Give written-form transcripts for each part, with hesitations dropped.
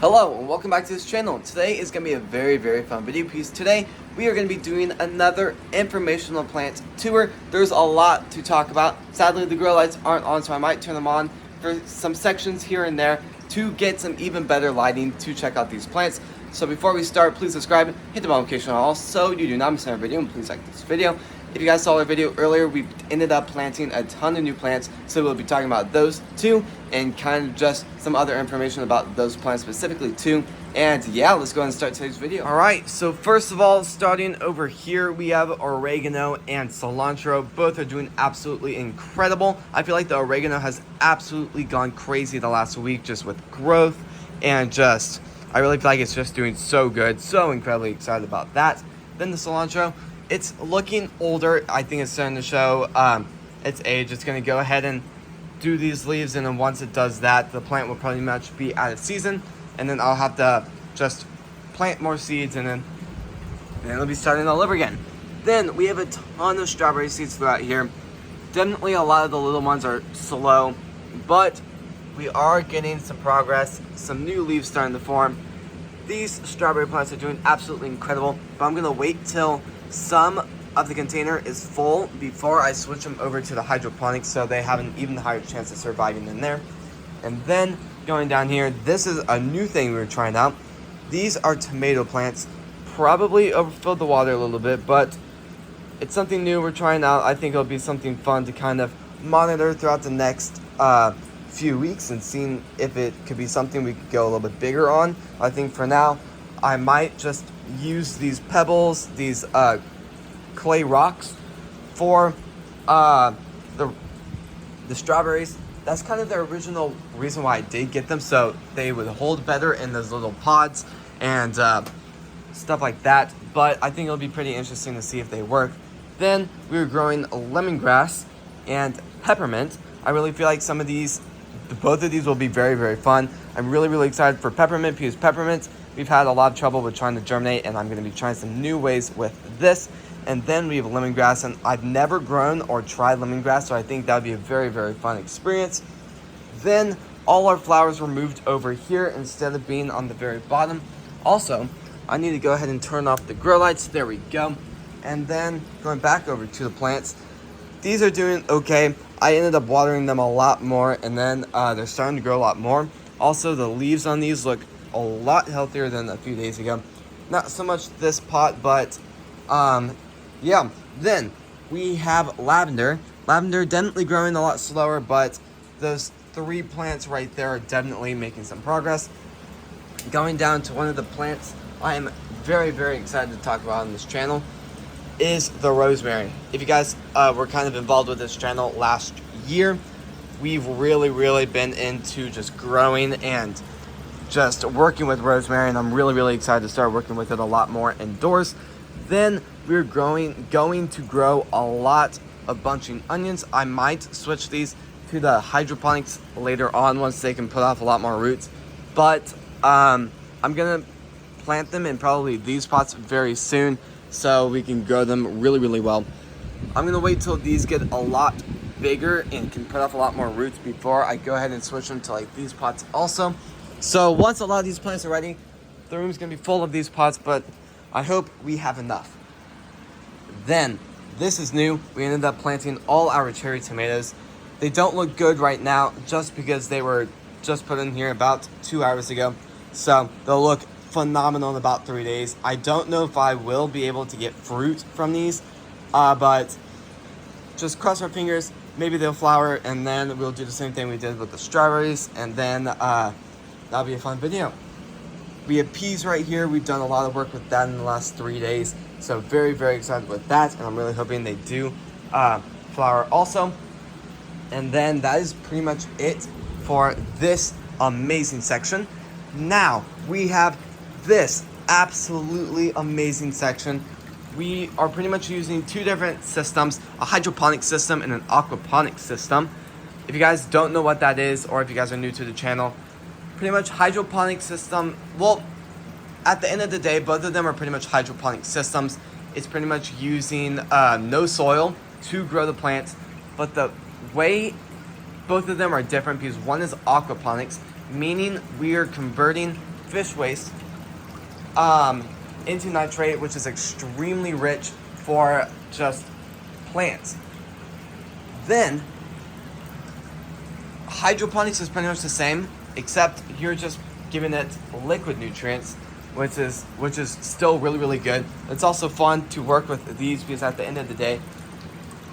Hello and welcome back to this channel. Today is going to be a very fun video piece. Today we are going to be doing another informational plant tour. There's a lot to talk about. Sadly the grow lights aren't on, so I might turn them on for some sections here and there to get some even better lighting to check out these plants. So before we start, please subscribe, hit the notification on all so you do not miss another video, and please like this video. If you guys saw our video earlier, we ended up planting a ton of new plants, so we'll be talking about those too, and kind of just some other information about those plants specifically too. And yeah, let's go ahead and start today's video. Alright, so first of all, starting over here, we have oregano and cilantro. Both are doing absolutely incredible. I feel like the oregano has absolutely gone crazy the last week just with growth, and just, I really feel like it's just doing so good. So incredibly excited about that. Then the cilantro, it's looking older. I think it's starting to show its age. It's going to go ahead and do these leaves, and then once it does that, the plant will pretty much be out of season, and then I'll have to just plant more seeds, and then it'll be starting all over again. Then we have a ton of strawberry seeds throughout here. Definitely a lot of the little ones are slow, but we are getting some progress. Some new leaves starting to form. These strawberry plants are doing absolutely incredible, but I'm going to wait till some of the container is full before I switch them over to the hydroponics, so they have an even higher chance of surviving in there. And then going down here, this is a new thing we were trying out. These are tomato plants. Probably overfilled the water a little bit, but it's something new we're trying out. I think it'll be something fun to kind of monitor throughout the next few weeks and seeing if it could be something we could go a little bit bigger on. I think for now, I might just use these pebbles, these clay rocks for the strawberries. That's kind of the original reason why I did get them, so they would hold better in those little pods and stuff like that. But I think it'll be pretty interesting to see if they work. Then we were growing lemongrass and peppermint. I really feel like both of these will be very fun. I'm really excited for peppermint, because peppermint, we've had a lot of trouble with trying to germinate, and I'm going to be trying some new ways with this. And then we have lemongrass, and I've never grown or tried lemongrass, so I think that would be a very fun experience. Then all our flowers were moved over here instead of being on the very bottom. Also, I need to go ahead and turn off the grow lights. There we go. And then going back over to the plants, these are doing okay. I ended up watering them a lot more, and then they're starting to grow a lot more. Also, the leaves on these look a lot healthier than a few days ago. Not so much this pot, but yeah. Then we have lavender. Lavender definitely growing a lot slower, but those 3 plants right there are definitely making some progress. Going down to one of the plants I am very excited to talk about on this channel is the rosemary. If you guys were kind of involved with this channel last year, we've really been into just growing and just working with rosemary, and I'm really excited to start working with it a lot more indoors. Then we're going to grow a lot of bunching onions. I might switch these to the hydroponics later on once they can put off a lot more roots, but I'm gonna plant them in probably these pots very soon so we can grow them really well. I'm gonna wait till these get a lot bigger and can put off a lot more roots before I go ahead and switch them to like these pots also. So once a lot of these plants are ready, the room's gonna be full of these pots, but I hope we have enough. Then, this is new. We ended up planting all our cherry tomatoes. They don't look good right now just because they were just put in here about 2 hours ago. So they'll look phenomenal in about 3 days. I don't know if I will be able to get fruit from these, but just cross our fingers. Maybe they'll flower, and then we'll do the same thing we did with the strawberries, and then that'll be a fun video. We have peas right here. We've done a lot of work with that in the last 3 days, so very excited with that, and I'm really hoping they do flower also. And then that is pretty much it for this amazing section. Now we have this absolutely amazing section. We are pretty much using 2 different systems, a hydroponic system and an aquaponic system. If you guys don't know what that is, or if you guys are new to the channel, pretty much hydroponic system, well, at the end of the day, both of them are pretty much hydroponic systems. It's pretty much using no soil to grow the plants, but the way both of them are different, because one is aquaponics, meaning we are converting fish waste into nitrate, which is extremely rich for just plants. Then hydroponics is pretty much the same, except you're just giving it liquid nutrients, which is still really, really good. It's also fun to work with these because at the end of the day,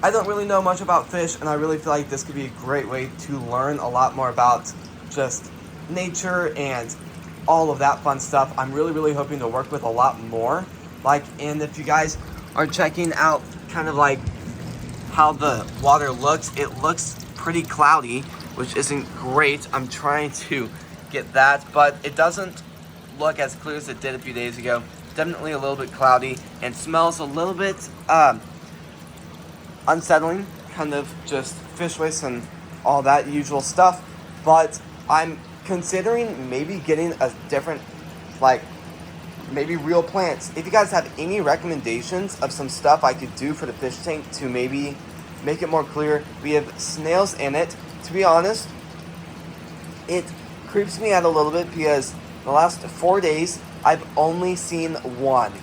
I don't really know much about fish, and I really feel like this could be a great way to learn a lot more about just nature and all of that fun stuff. I'm really, really hoping to work with a lot more. And if you guys are checking out kind of like how the water looks, it looks pretty cloudy, which isn't great. I'm trying to get that, but it doesn't look as clear as it did a few days ago. Definitely a little bit cloudy and smells a little bit unsettling, kind of just fish waste and all that usual stuff. But I'm considering maybe getting a different, maybe real plants. If you guys have any recommendations of some stuff I could do for the fish tank to maybe make it more clear. We have snails in it. To be honest, it creeps me out a little bit because the last 4 days I've only seen one.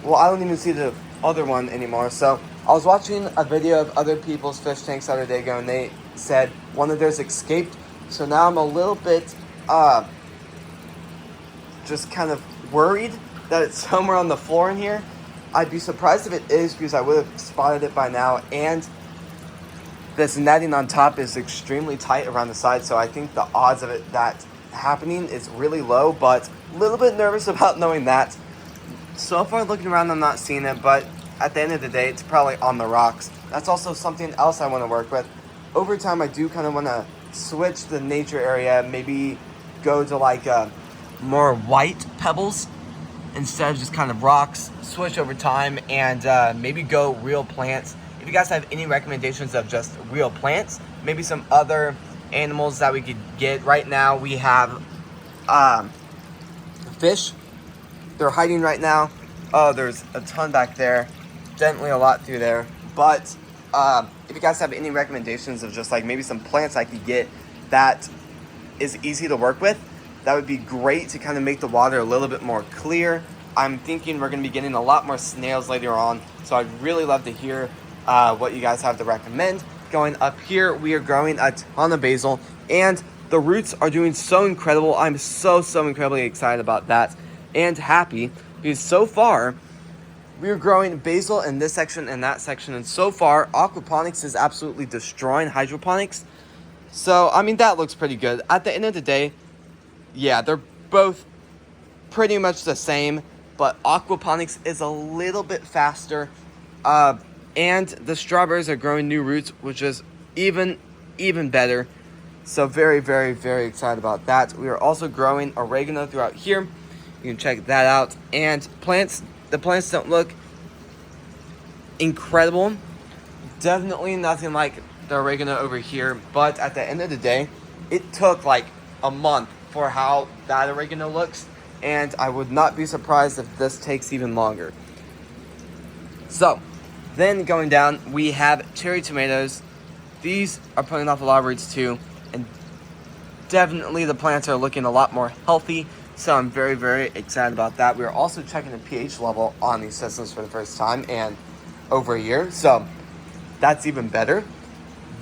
Well, I don't even see the other one anymore. So I was watching a video of other people's fish tanks the other day ago, and they said one of theirs escaped. So now I'm a little bit just kind of worried that it's somewhere on the floor in here. I'd be surprised if it is because I would have spotted it by now, and this netting on top is extremely tight around the side, so I think the odds of it that happening is really low, but a little bit nervous about knowing that. So far looking around, I'm not seeing it, but at the end of the day, it's probably on the rocks. That's also something else I want to work with. Over time, I do kind of want to switch the nature area, maybe go to more white pebbles instead of just kind of rocks, switch over time, and maybe go real plants. If you guys have any recommendations of just real plants, maybe some other animals that we could get. Right now we have fish. They're hiding right now. Oh, there's a ton back there. Definitely a lot through there. But if you guys have any recommendations of just maybe some plants I could get that is easy to work with, that would be great to kind of make the water a little bit more clear. I'm thinking we're going to be getting a lot more snails later on, so I'd really love to hear what you guys have to recommend. Going up here, we are growing a ton of basil, and the roots are doing so incredible. I'm so incredibly excited about that and happy because so far we are growing basil in this section and that section, and so far aquaponics is absolutely destroying hydroponics. So I mean, that looks pretty good. At the end of the day, yeah, they're both pretty much the same, but aquaponics is a little bit faster. And the strawberries are growing new roots, which is even better. So very excited about that. We are also growing oregano throughout here. You can check that out. And the plants don't look incredible. Definitely nothing like the oregano over here. But at the end of the day, it took a month for how that oregano looks. And I would not be surprised if this takes even longer. So then going down, we have cherry tomatoes. These are putting off a lot of roots too, and definitely the plants are looking a lot more healthy, so I'm very excited about that. We are also checking the pH level on these systems for the first time in over a year, so that's even better.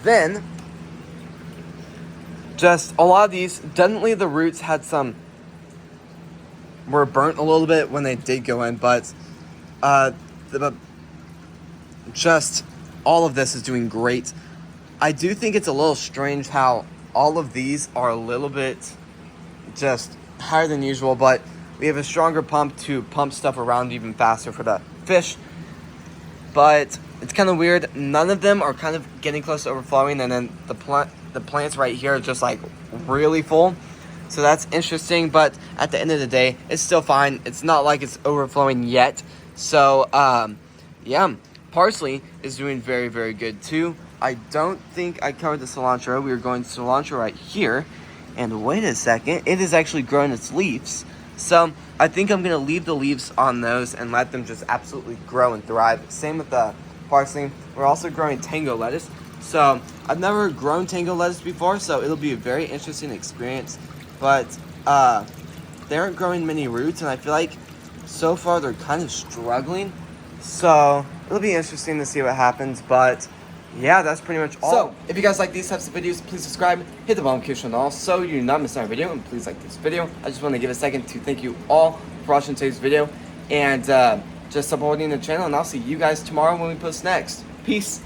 Then, just a lot of these, definitely the roots were burnt a little bit when they did go in, but just all of this is doing great. I do think it's a little strange how all of these are a little bit just higher than usual, but we have a stronger pump to pump stuff around even faster for the fish. But it's kind of weird. None of them are kind of getting close to overflowing, and then the plants right here are just really full. So that's interesting, but at the end of the day, it's still fine. It's not like it's overflowing yet. So yeah. Parsley is doing very good too. I don't think I covered the cilantro. We were going cilantro right here. And wait a second, it is actually growing its leaves. So I think I'm going to leave the leaves on those and let them just absolutely grow and thrive. Same with the parsley. We're also growing tango lettuce. So I've never grown tango lettuce before, so it'll be a very interesting experience. But they aren't growing many roots, and I feel like so far they're kind of struggling. So it'll be interesting to see what happens, but yeah, that's pretty much all. So if you guys like these types of videos, please subscribe, hit the bell notification on all so you do not miss our video, and please like this video. I just want to give a second to thank you all for watching today's video and just supporting the channel, and I'll see you guys tomorrow when we post next. Peace.